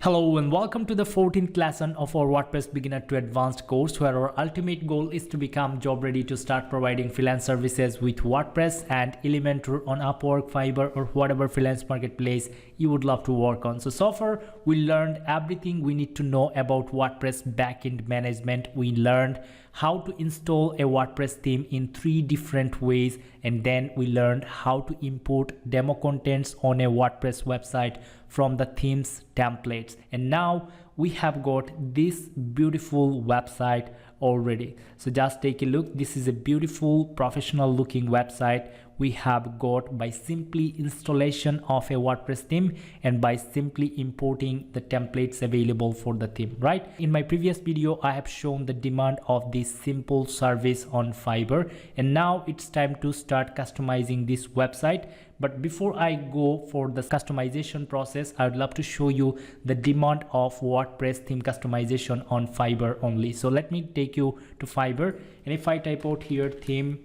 Hello and welcome to the 14th lesson of our WordPress Beginner to Advanced course, where our ultimate goal is to become job ready to start providing freelance services with WordPress and Elementor on Upwork, Fiverr, or whatever freelance marketplace you would love to work on. So far we learned everything we need to know about WordPress backend management. We learned how to install a WordPress theme in 3 different ways, and then we learned how to import demo contents on a WordPress website from the themes templates, and now we have got this beautiful website already. So just take a look. This is a beautiful professional looking website we have got by simply installation of a WordPress theme and by simply importing the templates available for the theme, right? In my previous video I have shown the demand of this simple service on Fiverr, and now it's time to start customizing this website. But before I go for the customization process, I would love to show you the demand of WordPress theme customization on Fiverr only. So let me take you to Fiverr, and if I type out here theme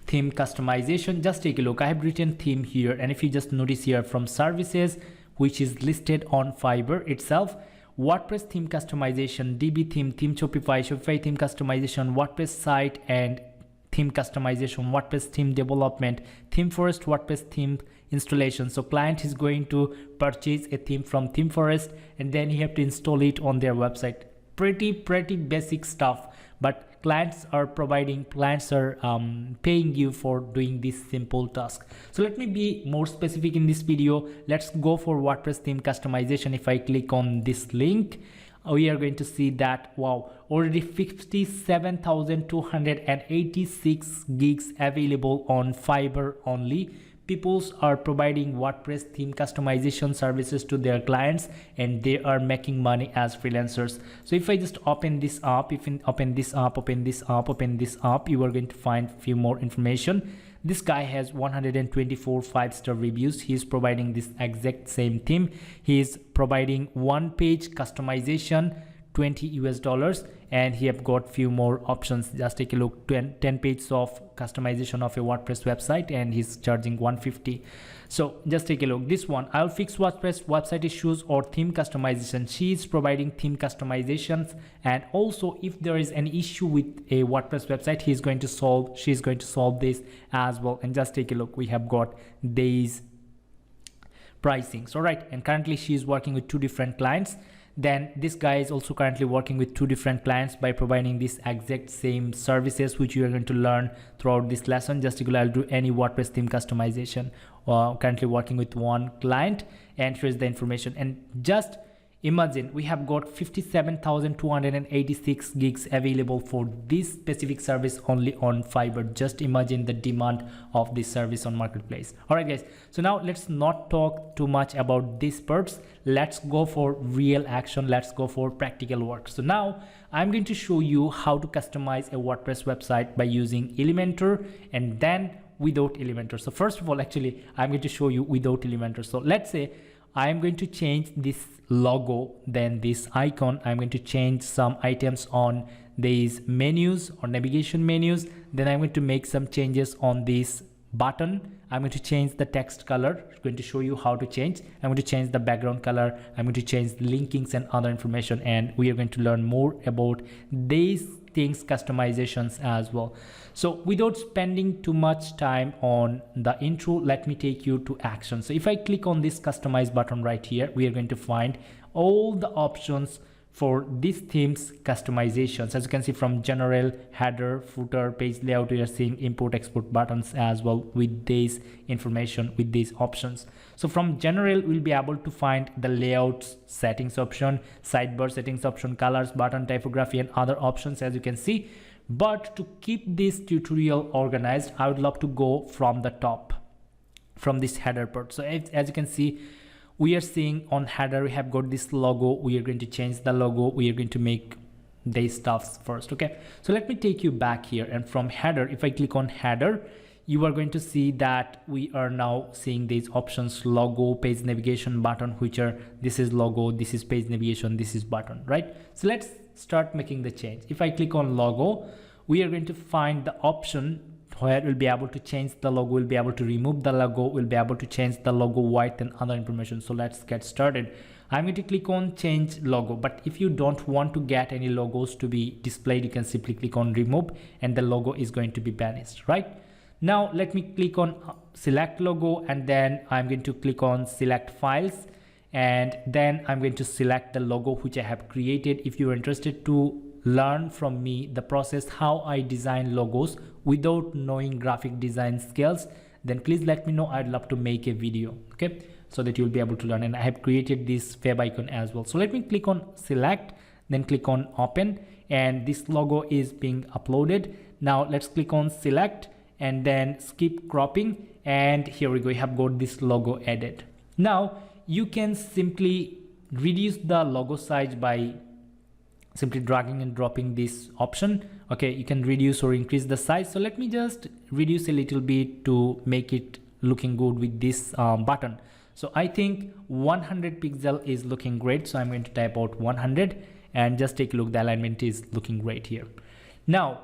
customization, just take a look. I have written theme here, and if you just notice here from services, which is listed on Fiverr itself, WordPress theme customization, DB theme, theme Shopify theme customization, WordPress site and theme customization, WordPress theme development, theme forest, WordPress theme installation. So client is going to purchase a theme from theme forest, and then you have to install it on their website. Pretty basic stuff, but clients are paying you for doing this simple task. So let me be more specific in this video. Let's go for WordPress theme customization. If I click on this link, we are going to see that, wow, already 57,286 gigs available on Fiverr only. People are providing WordPress theme customization services to their clients, and they are making money as freelancers. So if I just open this up, open this up, you are going to find few more information. This guy has 124 5-star reviews. He is providing this exact same theme. He is providing 1-page customization, $20 US, and he have got few more options. Just take a look. 10 pages of customization of a WordPress website, and he's charging 150. So just take a look. This one, I'll fix WordPress website issues or theme customization. She is providing theme customizations, and also if there is an issue with a WordPress website, she's going to solve this as well. And just take a look. We have got these pricings, all right? And currently she is working with 2 different clients. Then this guy is also currently working with 2 different clients by providing this exact same services, which you are going to learn throughout this lesson. Just to go, I'll do any WordPress theme customization. Currently working with 1 client, and here's the information. And just imagine, we have got 57,286 gigs available for this specific service only on Fiverr. Just imagine the demand of this service on marketplace. All right guys, so now let's not talk too much about these parts. Let's go for real action. Let's go for practical work. So now I'm going to show you how to customize a WordPress website by using Elementor, and then without Elementor. So first of all, actually I'm going to show you without Elementor. So let's say I am going to change this logo, then this icon. I'm going to change some items on these menus or navigation menus. Then I'm going to make some changes on this button. I'm going to change the text color. I'm going to show you how to change. I'm going to change the background color. I'm going to change the linkings and other information, and we are going to learn more about these things, customizations as well. So without spending too much time on the intro, let me take you to action. So if I click on this customize button right here, we are going to find all the options for this theme's customizations. As you can see, from general, header, footer, page layout, we are seeing import export buttons as well with this information, with these options. So from general, we'll be able to find the layouts settings option, sidebar settings option, colors, button typography, and other options, as you can see. But to keep this tutorial organized, I would love to go from the top, from this header part. So as you can see, we are seeing on header, we have got this logo. We are going to change the logo. We are going to make these stuffs first. Okay, so let me take you back here, and from header, if I click on header, you are going to see that we are now seeing these options: logo, page navigation, button, which are, this is logo, this is page navigation, this is button, right? So let's start making the change. If I click on logo, we are going to find the option where we'll be able to change the logo, we'll be able to remove the logo, we'll be able to change the logo white and other information. So let's get started. I'm going to click on change logo, but if you don't want to get any logos to be displayed, you can simply click on remove and the logo is going to be banished, right? Now let me click on select logo, and then I'm going to click on select files, and then I'm going to select the logo which I have created. If you're interested to learn from me the process how I design logos without knowing graphic design skills, then please let me know. I'd love to make a video, okay, so that you'll be able to learn. And I have created this web icon as well. So let me click on select, then click on open, and this logo is being uploaded. Now let's click on select and then skip cropping, and here we go, we have got this logo added. Now you can simply reduce the logo size by simply dragging and dropping this option. Okay, you can reduce or increase the size. So let me just reduce a little bit to make it looking good with this button. So I think 100 pixel is looking great, so I'm going to type out 100 and just take a look. The alignment is looking great here. Now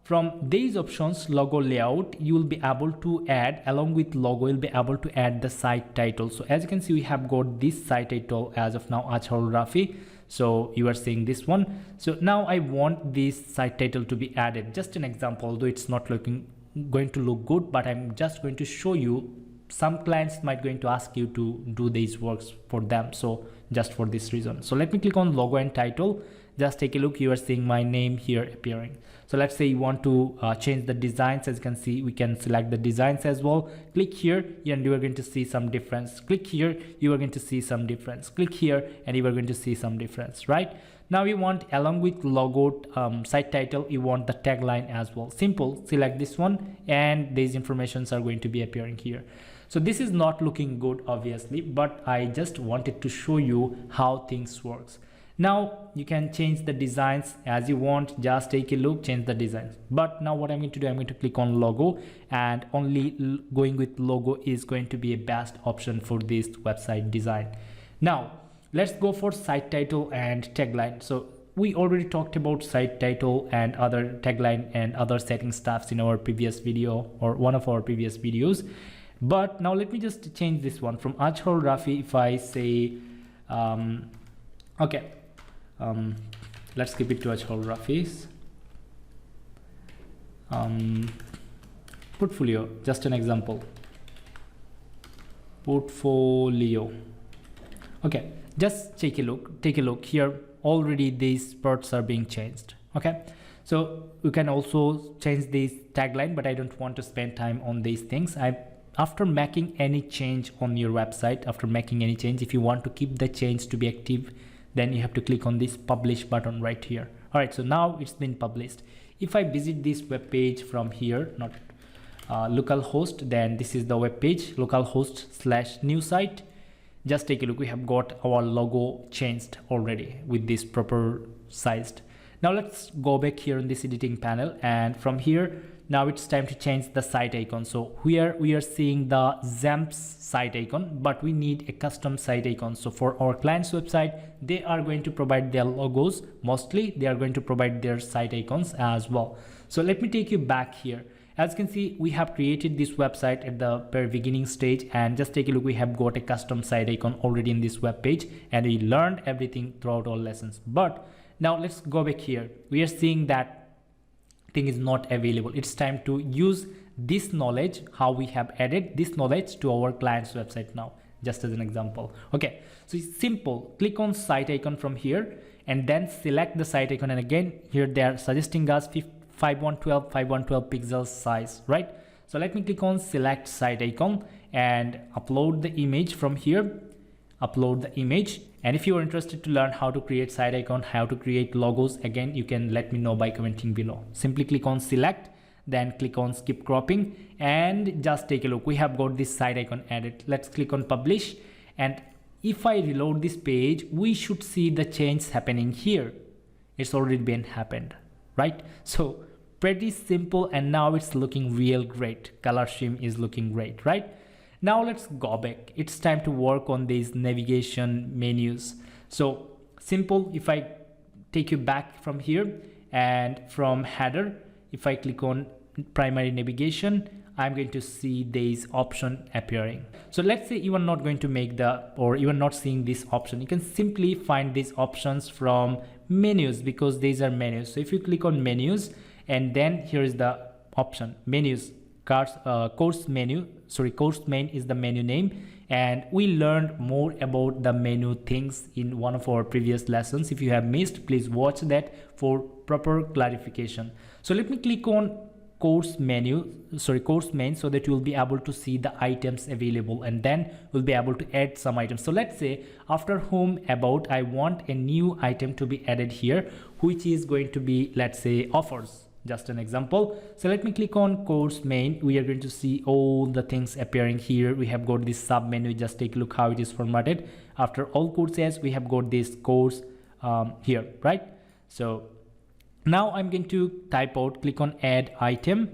from these options, logo layout, you will be able to add, along with logo, you'll be able to add the site title. So as you can see, we have got this site title as of now, Azharul Rafi. So you are seeing this one. So now I want this site title to be added. Just an example, although it's not going to look good, but I'm just going to show you. Some clients might going to ask you to do these works for them, so just for this reason. So let me click on logo and title. Just take a look, you are seeing my name here appearing. So let's say you want to change the designs. As you can see, we can select the designs as well. Click here and you are going to see some difference. Click here, you are going to see some difference. Click here and you are going to see some difference, right? Now you want, along with logo, site title, you want the tagline as well. Simple, select this one and these informations are going to be appearing here. So this is not looking good obviously, but I just wanted to show you how things works. Now you can change the designs as you want. Just take a look, change the designs. But now what I'm going to do, I'm going to click on logo, and only going with logo is going to be a best option for this website design. Now let's go for site title and tagline. So we already talked about site title and other tagline and other setting stuffs in our previous video, or one of our previous videos. But now let me just change this one from Azharul Rafi. If I say okay, let's keep it to Azharul Rafi's portfolio, just an example, portfolio. Okay, just take a look here. Already these parts are being changed. Okay, so you can also change this tagline, but I don't want to spend time on these things. After making any change on your website, if you want to keep the change to be active, then you have to click on this publish button right here. All right, so now it's been published. If I visit this web page from here, not localhost, then this is the web page, localhost/new site. Just take a look, we have got our logo changed already with this proper sized. Now let's go back here in this editing panel, and from here, now it's time to change the site icon. So here we are seeing the XAMPP site icon, but we need a custom site icon. So for our client's website, they are going to provide their logos. Mostly they are going to provide their site icons as well. So let me take you back here. As you can see, we have created this website at the very beginning stage, and just take a look, we have got a custom site icon already in this web page, and we learned everything throughout all lessons. But now let's go back here. We are seeing that thing is not available. It's time to use this knowledge, how we have added this knowledge to our client's website now, just as an example. Okay, so it's simple. Click on site icon from here and then select the site icon, and again here they are suggesting us 5112 pixels size, right? So let me click on select site icon and upload the image from here. Upload the image, and if you are interested to learn how to create site icon, how to create logos, again you can let me know by commenting below. Simply click on select, then click on skip cropping, and just take a look, we have got this site icon added. Let's click on publish, and if I reload this page, we should see the change happening here. It's already been happened, right? So pretty simple, and now it's looking real great. Color scheme is looking great, right? Now let's go back. It's time to work on these navigation menus. So simple, if I take you back from here, and from header, if I click on primary navigation, I'm going to see this option appearing. So let's say you are not going to make you are not seeing this option. You can simply find these options from menus, because these are menus. So if you click on menus, and then here is the option menus, course main is the menu name. And we learned more about the menu things in one of our previous lessons. If you have missed, please watch that for proper clarification. So let me click on course main, so that you will be able to see the items available, and then we'll be able to add some items. So let's say after home, about, I want a new item to be added here, which is going to be, let's say, offers. Just an example. So let me click on course main. We are going to see all the things appearing here. We have got this sub menu. Just take a look how it is formatted. After all courses, we have got this course here, right? So now I'm going to type out, click on add items,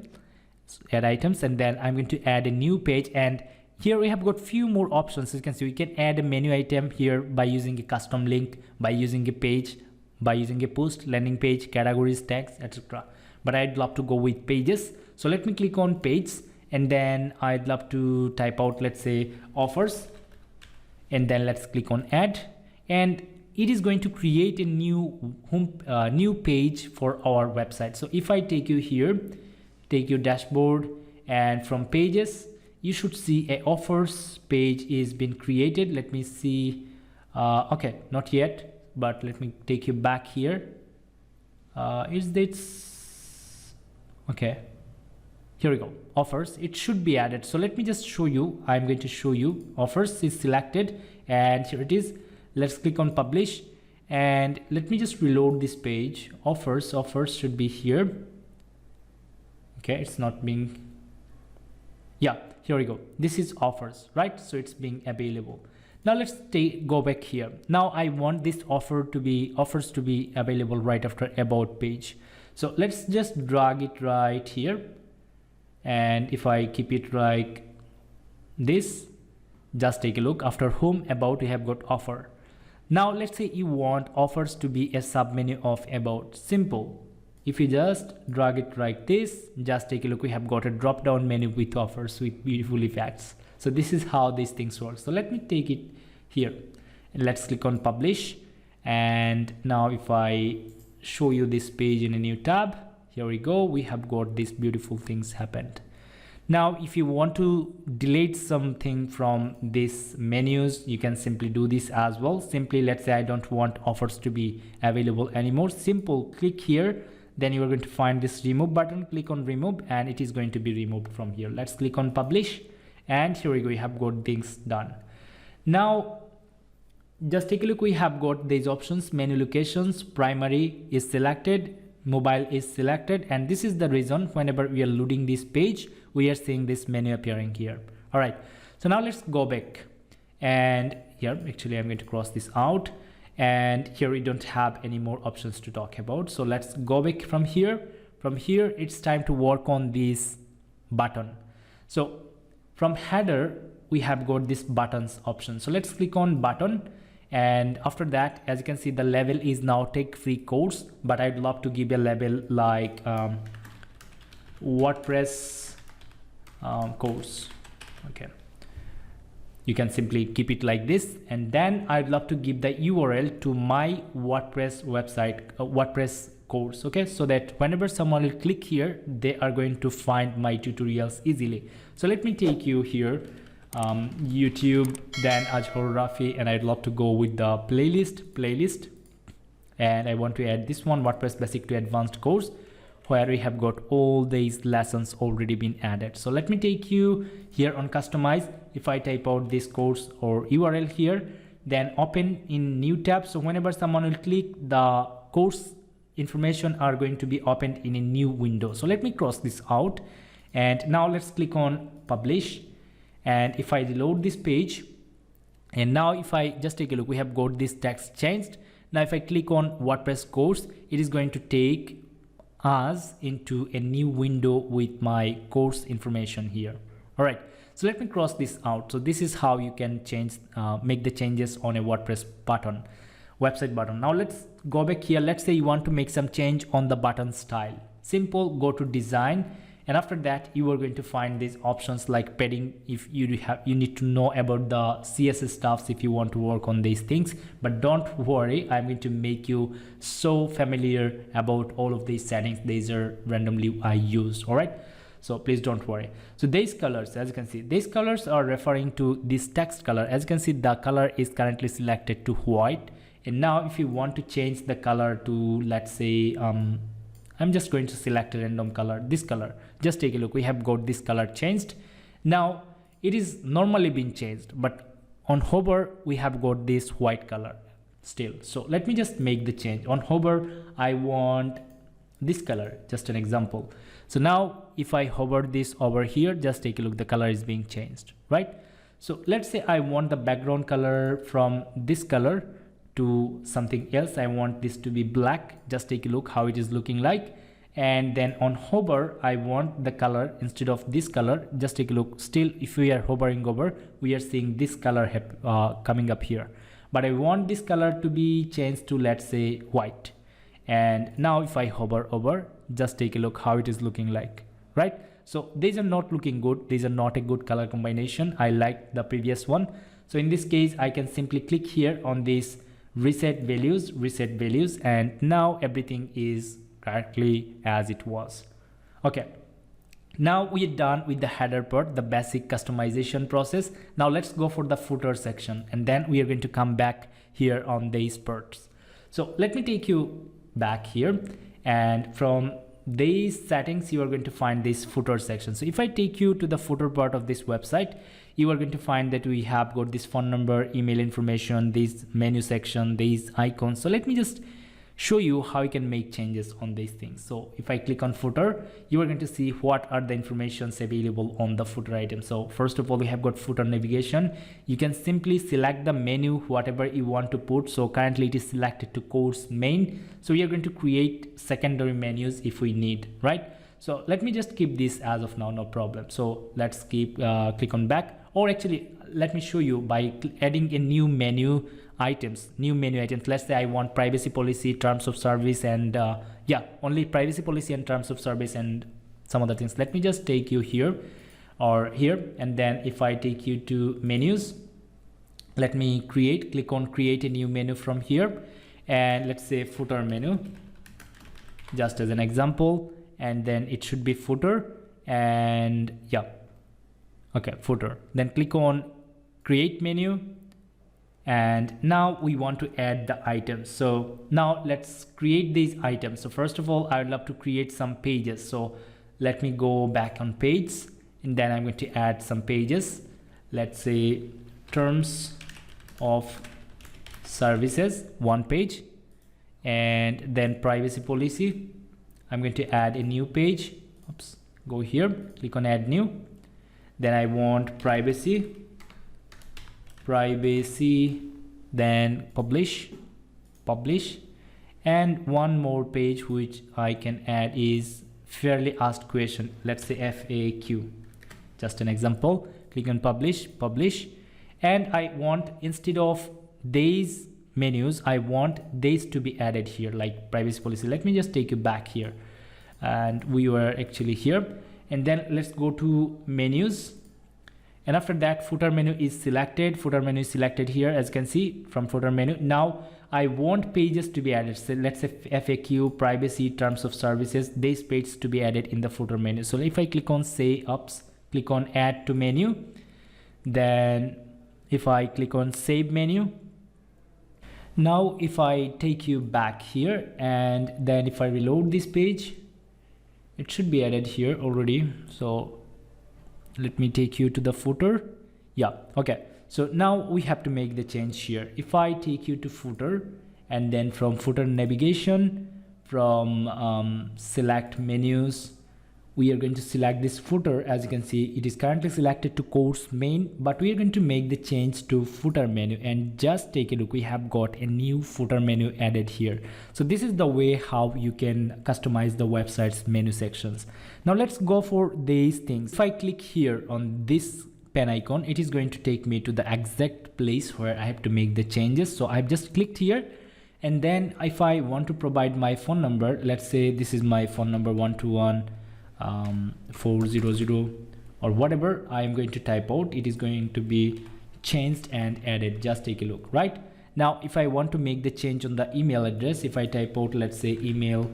and then I'm going to add a new page. And here we have got few more options. As you can see, we can add a menu item here by using a custom link, by using a page, by using a post, landing page, categories, tags, etc. But I'd love to go with pages. So let me click on page, and then I'd love to type out, let's say, offers, and then let's click on add, and it is going to create a new new page for our website. So if I take you here, take your dashboard, and from pages, you should see a offers page is been created. Let me see. Okay, not yet, but let me take you back here. Is this okay? Here we go, offers. It should be added. So let me just show you. I'm going to show you. Offers is selected, and here it is. Let's click on publish, and let me just reload this page. Offers should be here. Okay, it's not being, yeah, here we go. This is offers, right? So it's being available. Now let's go back here. Now I want this offers to be available right after about page. So let's just drag it right here, and if I keep it like this, just take a look. After home, about, we have got offer. Now let's say you want offers to be a submenu of about. Simple. If you just drag it like this, just take a look. We have got a drop down menu with offers with beautiful effects. So this is how these things work. So let me take it here, and let's click on publish. And now if I show you this page in a new tab, here we go. We have got these beautiful things happened. Now if you want to delete something from these menus, you can simply do this as well. Simply, let's say I don't want offers to be available anymore. Simple, click here, then you are going to find this remove button. Click on remove, and it is going to be removed from here. Let's click on publish, and here we go. We have got things done. Now just take a look. We have got these options. Menu locations, primary is selected, mobile is selected, and this is the reason whenever we are loading this page, we are seeing this menu appearing here. All right, so now let's go back, and here actually I'm going to cross this out, and here we don't have any more options to talk about. So let's go back from here. From here, it's time to work on this button. So from header, we have got this buttons option. So let's click on button. And after that, as you can see, the label is now take free course, but I'd love to give a label like WordPress course. Okay, you can simply keep it like this, and then I'd love to give the URL to my WordPress website, WordPress course. Okay, so that whenever someone will click here, they are going to find my tutorials easily. So let me take you here, YouTube, then Azharul Rafi, and I'd love to go with the playlist, and I want to add this one, WordPress basic to advanced course, where we have got all these lessons already been added. So let me take you here on customize. If I type out this course or URL here, then open in new tab. So whenever someone will click, the course information are going to be opened in a new window. So let me cross this out, and now let's click on publish. And if I reload this page, and now if I just take a look, we have got this text changed. Now if I click on WordPress course, it is going to take us into a new window with my course information here. All right, so let me cross this out. So this is how you can change, make the changes on a WordPress button, website button. Now let's go back here. Let's say you want to make some change on the button style. Simple, go to design, And after that, you are going to find these options like padding. If you need to know about the CSS stuffs if you want to work on these things, but don't worry, I'm going to make you so familiar about all of these settings. These are randomly I used. All right, so please don't worry. So these colors, as you can see, these colors are referring to this text color. As you can see, the color is currently selected to white. And now if you want to change the color to, let's say, I'm just going to select a random color, this color. Just take a look, we have got this color changed. Now it is normally been changed, but on hover we have got this white color still. So let me just make the change. On hover I want this color, just an example. So now if I hover this over here, just take a look, the color is being changed, right? So let's say I want the background color from this color to something else. I want this to be black. Just take a look how it is looking like. And then on hover I want the color instead of this color. Just take a look, still if we are hovering over, we are seeing this color coming up here, but I want this color to be changed to, let's say, white. And now if I hover over, just take a look how it is looking like, right? So these are not looking good, these are not a good color combination. I like the previous one. So in this case I can simply click here on this reset values, and now everything is correctly as it was. Okay, now we are done with the header part, the basic customization process. Now let's go for the footer section, and then we are going to come back here on these parts. So let me take you back here, and from these settings you are going to find this footer section. So if I take you to the footer part of this website, you are going to find that we have got this phone number, email information, this menu section, these icons. So let me just show you how you can make changes on these things. So if I click on footer, you are going to see what are the informations available on the footer item. So first of all, we have got footer navigation. You can simply select the menu, whatever you want to put. So currently it is selected to course main. So we are going to create secondary menus if we need, right? So let me just keep this as of now, no problem. So let's keep click on back, or actually let me show you by adding a new menu items. Let's say I want privacy policy, terms of service, and yeah, only privacy policy and terms of service and some other things. Let me just take you here or here, and then if I take you to menus, let me click on create a new menu from here, and let's say footer menu, just as an example, and then it should be footer, and yeah, okay, footer. Then click on create menu, and now we want to add the items. So now let's create these items. So first of all, I would love to create some pages. So let me go back on page, and then I'm going to add some pages. Let's say terms of services, one page, and then privacy policy. I'm going to add a new page. Oops, go here, click on add new. Then I want privacy, then publish, and one more page which I can add is fairly asked question. Let's say FAQ, just an example. Click on publish, and I want, instead of these menus, I want these to be added here, like privacy policy. Let me just take you back here, and we were actually here, and then let's go to menus. And after that, footer menu is selected. Here, as you can see from footer menu. Now I want pages to be added. So let's say FAQ, privacy, terms of services, these pages to be added in the footer menu. So if I click on click on add to menu, then if I click on save menu, now if I take you back here, and then if I reload this page, it should be added here already. So let me take you to the footer. Yeah, okay. So now we have to make the change here. If I take you to footer, and then from footer navigation, from select menus, we are going to select this footer. As you can see, it is currently selected to course main, but we are going to make the change to footer menu, and just take a look, we have got a new footer menu added here. So this is the way how you can customize the website's menu sections. Now let's go for these things. If I click here on this pen icon, it is going to take me to the exact place where I have to make the changes. So I've just clicked here, and then if I want to provide my phone number, let's say this is my phone number 121 400 or whatever I am going to type out, it is going to be changed and added. Just take a look. Right now, if I want to make the change on the email address, if I type out, let's say email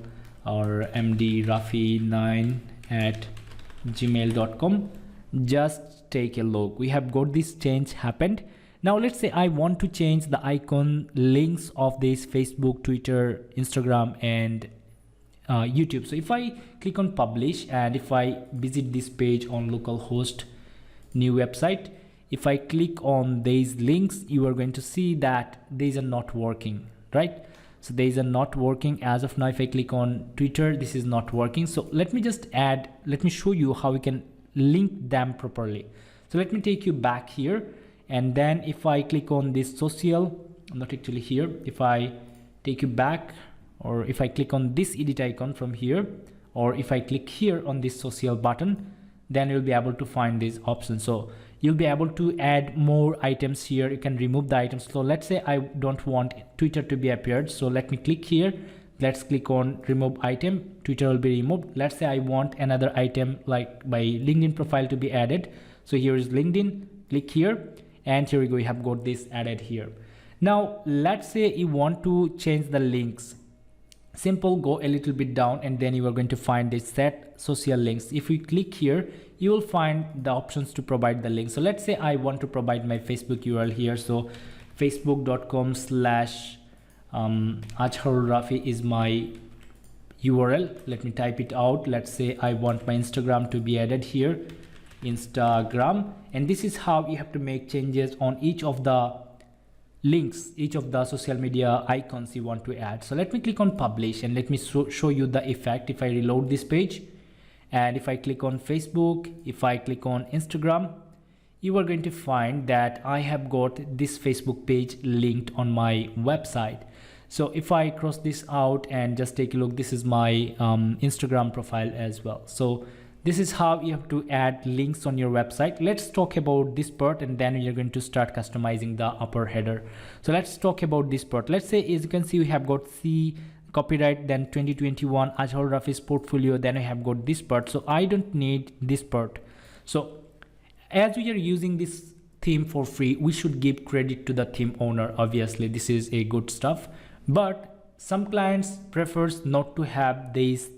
or mdrafi9@gmail.com, just take a look, we have got this change happened. Now let's say I want to change the icon links of this Facebook, Twitter, Instagram and YouTube. So if I click on publish and if I visit this page on localhost new website, if I click on these links, you are going to see that these are not working, right? So these are not working as of now. If I click on Twitter, this is not working. So let me show you how we can link them properly. So let me take you back here, and then if I click on this social, not actually here, if I take you back, or if I click on this edit icon from here, or if I click here on this social button, then you'll be able to find these options. So you'll be able to add more items here. You can remove the items. So let's say I don't want Twitter to be appeared, so let me click here. Let's click on remove item. Twitter will be removed. Let's say I want another item like my LinkedIn profile to be added. So here is LinkedIn, click here, and here we go, we have got this added here. Now let's say you want to change the links. Simple, go a little bit down and then you are going to find this set social links. If we click here, you will find the options to provide the link. So let's say I want to provide my Facebook URL here. So facebook.com/Azharul Rafi is my URL. Let me type it out. Let's say I want my Instagram to be added here, Instagram, and this is how you have to make changes on each of the links, each of the social media icons you want to add. So let me click on publish and let me show you the effect. If I reload this page and if I click on Facebook, if I click on Instagram, you are going to find that I have got this Facebook page linked on my website. So if I cross this out and just take a look, this is my Instagram profile as well. So this is how you have to add links on your website. Let's talk about this part and then you're going to start customizing the upper header. So let's talk about this part. Let's say, as you can see, we have got C copyright, then 2021 Azharul Rafi's portfolio, then I have got this part. So I don't need this part. So as we are using this theme for free, we should give credit to the theme owner. Obviously this is a good stuff, but some clients prefers not to have this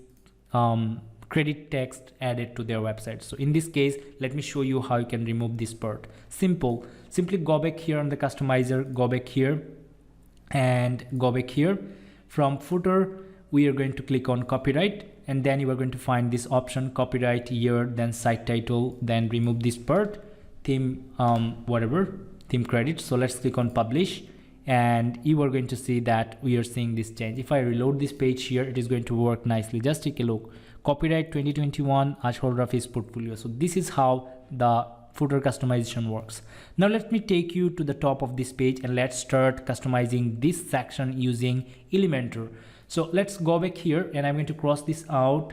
credit text added to their website. So in this case, let me show you how you can remove this part. Simple, simply go back here on the customizer, go back here and go back here. From footer, we are going to click on copyright, and then you are going to find this option, copyright year, then site title, then remove this part, theme, whatever, theme credit. So let's click on publish, and you are going to see that we are seeing this change. If I reload this page here, it is going to work nicely. Just take a look. Copyright 2021 Azharul Rafi's portfolio. So this is how the footer customization works. Now let me take you to the top of this page and let's start customizing this section using Elementor. So let's go back here and I'm going to cross this out,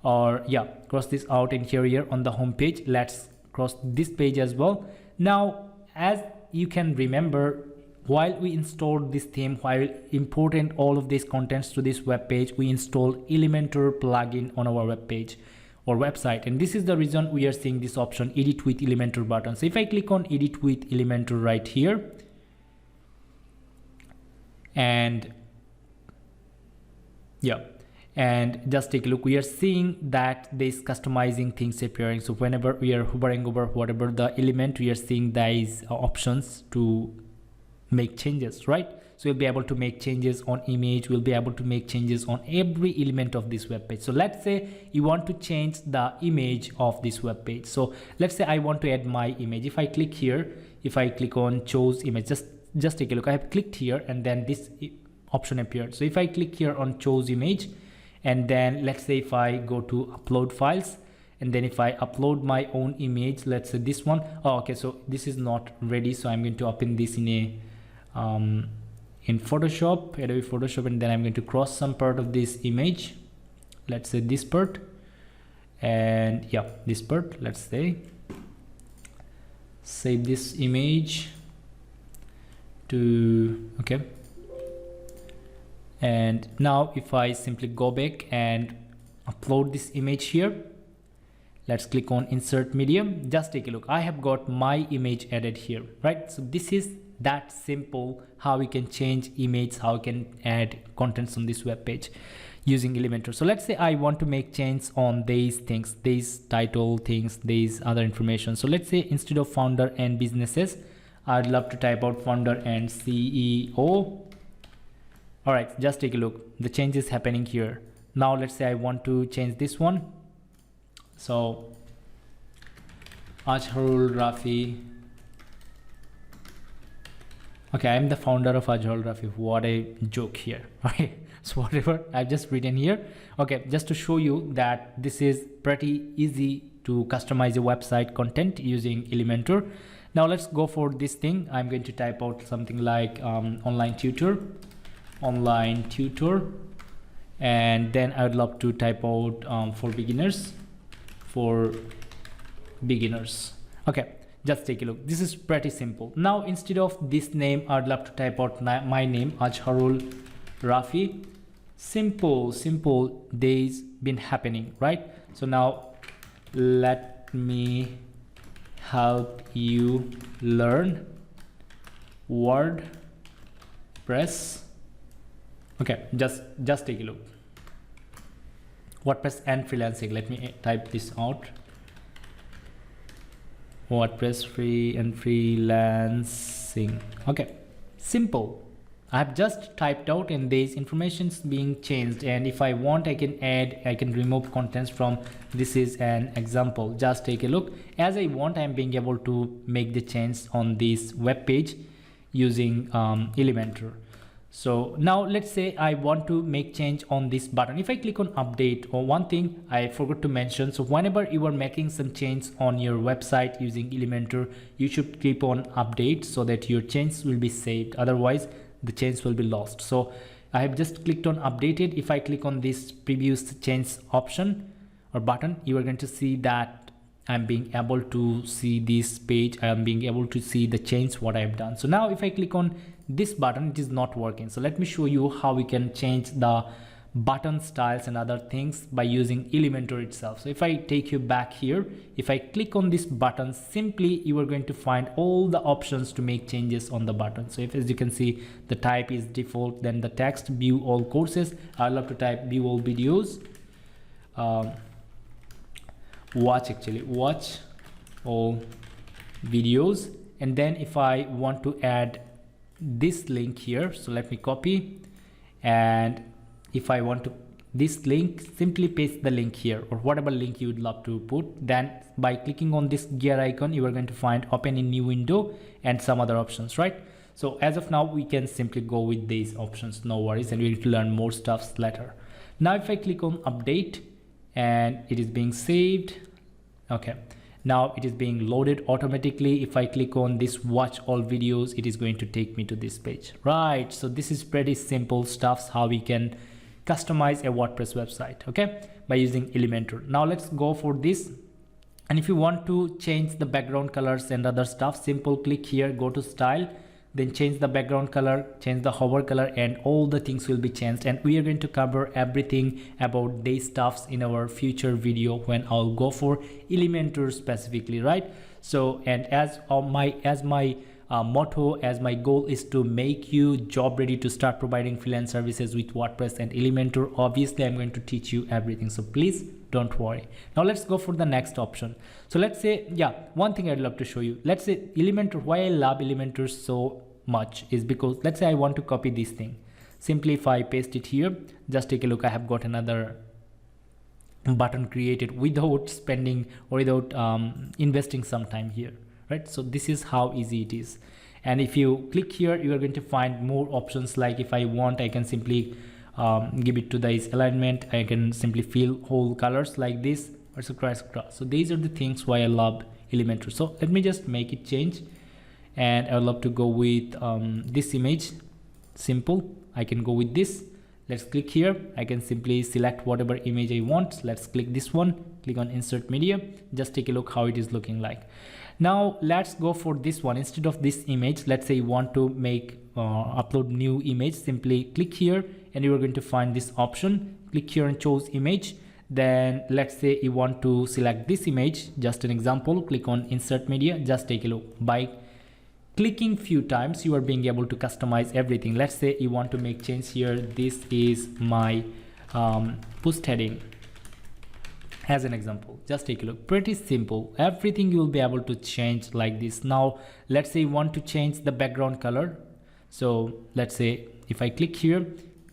or yeah, cross this out, and here on the home page, let's cross this page as well. Now, as you can remember, while we installed this theme, while importing all of these contents to this web page, we installed Elementor plugin on our web page or website, and this is the reason we are seeing this option, edit with Elementor button. So if I click on edit with Elementor right here, and yeah, and just take a look, we are seeing that this customizing things appearing. So whenever we are hovering over whatever the element, we are seeing these options to make changes, right? So you'll be able to make changes on image, we'll be able to make changes on every element of this web page. So let's say you want to change the image of this web page. So let's say I want to add my image. If I click here, if I click on choose image, just take a look, I have clicked here and then this option appeared. So if I click here on choose image, and then let's say if I go to upload files, and then if I upload my own image, let's say this one, oh, okay, so this is not ready, so I'm going to open this in a in Photoshop, Adobe Photoshop, and then I'm going to cross some part of this image, let's say this part, and yeah, this part, let's say save this image to, okay, and now if I simply go back and upload this image here, Let's click on insert medium. Just take a look. I have got my image added here, right? So this is that simple how we can change image, how we can add contents on this web page using Elementor. So let's say I want to make change on these things, these title things, these other information. So let's say instead of founder and businesses, I'd love to type out founder and CEO. All right, just take a look. The change is happening here. Now let's say I want to change this one. So Azharul Rafi. Okay, I'm the founder of Azharul Rafi. What a joke here. Okay, so whatever I've just written here. Okay, just to show you that this is pretty easy to customize a website content using Elementor. Now let's go for this thing. I'm going to type out something like online tutor, and then I would love to type out for beginners. Okay, just take a look. This is pretty simple. Now instead of this name, I'd love to type out my name, Azharul Rafi. Simple days been happening, right? So now let me help you learn WordPress. Okay, just take a look. WordPress and freelancing. Let me type this out. WordPress free and freelancing. Okay, simple. I have just typed out and these informations being changed, and if I want I can add, I can remove contents from. This is an example. Just take a look. As I want, I am being able to make the change on this web page using Elementor. So now let's say I want to make change on this button. If I click on update, or one thing I forgot to mention, so whenever you are making some change on your website using Elementor, you should keep on update so that your change will be saved. Otherwise the change will be lost. So I have just clicked on updated. If I click on this previous change option or button, you are going to see that I'm being able to see this page. I am being able to see the change what I have done. So now if I click on this button, it is not working. So let me show you how we can change the button styles and other things by using Elementor itself. So if I take you back here, if I click on this button, simply you are going to find all the options to make changes on the button. So if, as you can see, the type is default, then the text, view all courses. I love to type view all videos. Watch all videos. And then if I want to add this link here, so let me copy, and if I want to this link, simply paste the link here or whatever link you would love to put. Then by clicking on this gear icon, you are going to find open in new window and some other options, right? So as of now, we can simply go with these options, no worries, and we need to learn more stuffs later. Now if I click on update, and it is being saved. Okay, now it is being loaded automatically. If I click on this watch all videos, it is going to take me to this page, right? So this is pretty simple stuff how we can customize a WordPress website, okay, by using Elementor. Now let's go for this. And if you want to change the background colors and other stuff, simple click here, go to style, then change the background color, change the hover color, and all the things will be changed. And we are going to cover everything about these stuffs in our future video when I'll go for Elementor specifically, right? So, and as my motto, as my goal is to make you job ready to start providing freelance services with WordPress and Elementor, obviously I'm going to teach you everything, so please don't worry. Now let's go for the next option. So let's say, yeah, one thing I'd love to show you. Let's say Elementor, why I love Elementor so much is because let's say I want to copy this thing. Simply if I paste it here, just take a look, I have got another button created without spending or without investing some time here, right? So this is how easy it is. And if you click here, you are going to find more options. Like if I want, I can simply give it to this alignment. I can simply fill whole colors like this, etc. So these are the things why I love Elementor. So let me just make it change, and I would love to go with this image. Simple, I can go with this. Let's click here. I can simply select whatever image I want. Let's click this one, click on insert media. Just take a look how it is looking like. Now let's go for this one. Instead of this image, let's say you want to make upload new image. Simply click here and you are going to find this option. Click here and choose image. Then let's say you want to select this image, just an example, click on insert media, just take a look. By clicking few times you are being able to customize everything. Let's say you want to make change here. This is my post heading as an example. Just take a look, pretty simple. Everything you will be able to change like this. Now let's say you want to change the background color. So let's say if I click here,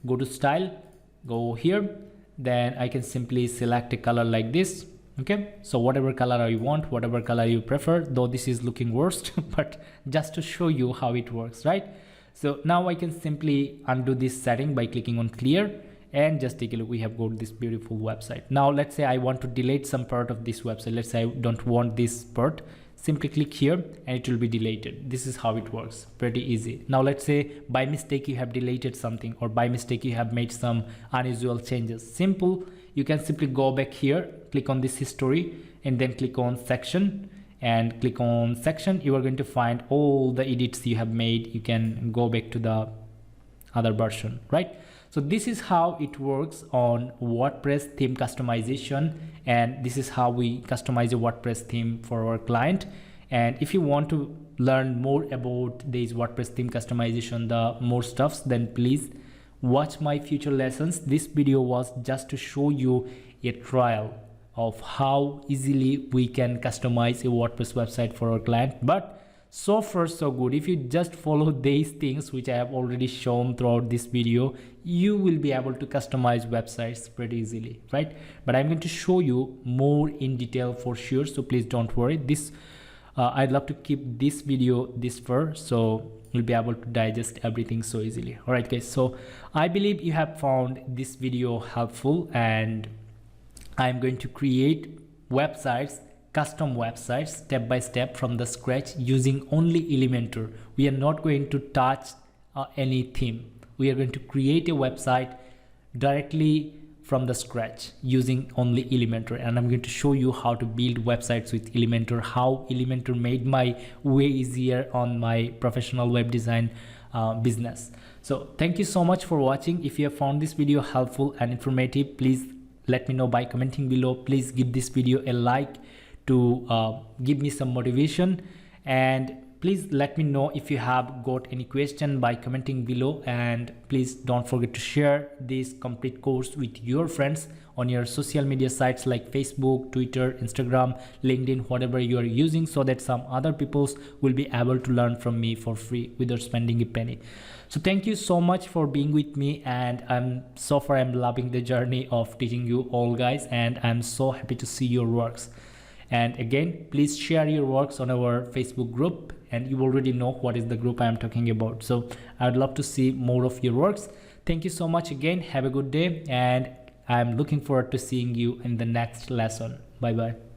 go to style, go here, then I can simply select a color like this. Okay, so whatever color you want, whatever color you prefer, though this is looking worst but just to show you how it works, right? So now I can simply undo this setting by clicking on clear, and just take a look, we have got this beautiful website. Now let's say I want to delete some part of this website. Let's say I don't want this part, simply click here and it will be deleted. This is how it works, pretty easy. Now let's say by mistake you have deleted something, or by mistake you have made some unusual changes. Simple, you can simply go back here, click on this history, and then click on section, and click on section. You are going to find all the edits you have made. You can go back to the other version, right? So this is how it works on WordPress theme customization, and this is how we customize a WordPress theme for our client. And if you want to learn more about this WordPress theme customization, the more stuffs, then please watch my future lessons. This video was just to show you a trial of how easily we can customize a WordPress website for our client. But so far so good. If you just follow these things which I have already shown throughout this video, you will be able to customize websites pretty easily, right? But I'm going to show you more in detail for sure, so please don't worry. This I'd love to keep this video this far, so you'll be able to digest everything so easily. All right guys, so I believe you have found this video helpful, and I'm going to create websites, custom websites, step by step from the scratch using only Elementor. We are not going to touch any theme. We are going to create a website directly from the scratch using only Elementor, and I'm going to show you how to build websites with Elementor, how Elementor made my way easier on my professional web design business. So thank you so much for watching. If you have found this video helpful and informative, please let me know by commenting below. Please give this video a like to give me some motivation, and please let me know if you have got any question by commenting below. And please don't forget to share this complete course with your friends on your social media sites like Facebook, Twitter, Instagram, LinkedIn, whatever you are using, so that some other peoples will be able to learn from me for free without spending a penny. So thank you so much for being with me, and I'm loving the journey of teaching you all guys, and I'm so happy to see your works. And again, please share your works on our Facebook group, and you already know what is the group I am talking about. So I'd love to see more of your works. Thank you so much again. Have a good day, and I'm looking forward to seeing you in the next lesson. Bye bye.